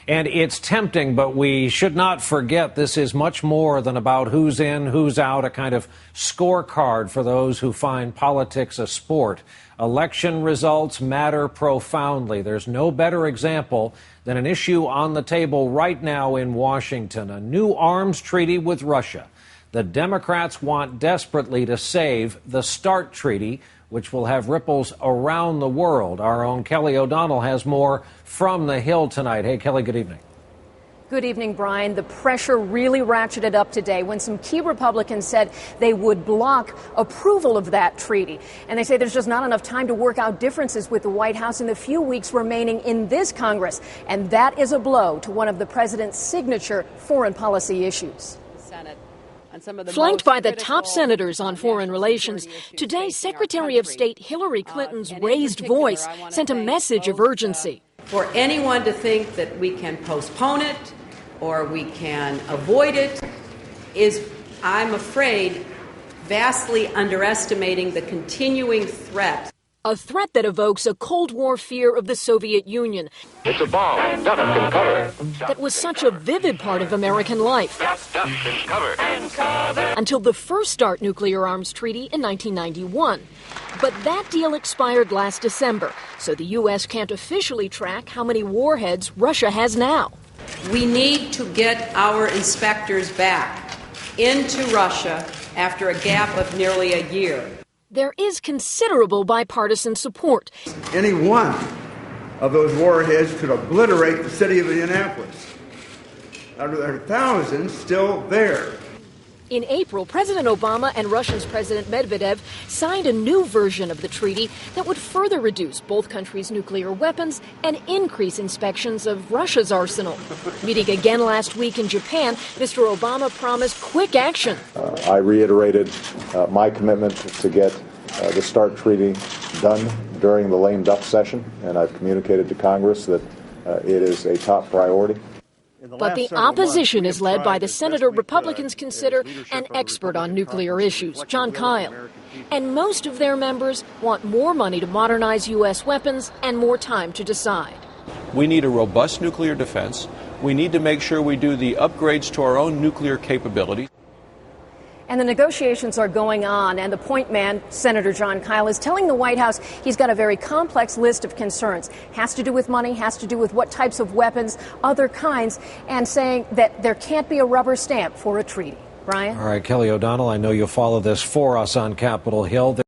And it's tempting, but we should not forget this is much more than about who's in, who's out, a kind of scorecard for those who find politics a sport. Election results matter profoundly. There's no better example than an issue on the table right now in Washington, a new arms treaty with Russia. The Democrats want desperately to save the START treaty, which will have ripples around the world. Our own Kelly O'Donnell has more from the Hill tonight. Hey, Kelly, good evening. Good evening, Brian. The pressure really ratcheted up today when some key Republicans said they would block approval of that treaty. And they say there's just not enough time to work out differences with the White House in the few weeks remaining in this Congress. And that is a blow to one of the president's signature foreign policy issues. Flanked by the top senators on foreign relations, today Secretary of State Hillary Clinton's raised voice sent a message of urgency. For anyone to think that we can postpone it or we can avoid it is, I'm afraid, vastly underestimating the continuing threat. A threat that evokes a Cold War fear of the Soviet Union. It's a bomb. Duck and cover. That was such a vivid part of American life. Duck and cover. Until the first START nuclear arms treaty in 1991. But that deal expired last December, so the U.S. can't officially track how many warheads Russia has now. We need to get our inspectors back into Russia after a gap of nearly a year. There is considerable bipartisan support. Any one of those warheads could obliterate the city of Indianapolis. Now, there are thousands still there. In April, President Obama and Russia's President Medvedev signed a new version of the treaty that would further reduce both countries' nuclear weapons and increase inspections of Russia's arsenal. Meeting again last week in Japan, Mr. Obama promised quick action. I reiterated my commitment to get the START treaty done during the lame duck session, and I've communicated to Congress that it is a top priority. But the opposition is led by the senator Republicans consider an expert on nuclear issues, Jon Kyl. And most of their members want more money to modernize U.S. weapons and more time to decide. We need a robust nuclear defense. We need to make sure we do the upgrades to our own nuclear capability. And the negotiations are going on, and the point man, Senator Jon Kyl, is telling the White House he's got a very complex list of concerns. Has to do with money, has to do with what types of weapons, other kinds, and saying that there can't be a rubber stamp for a treaty. Brian? All right, Kelly O'Donnell, I know you'll follow this for us on Capitol Hill.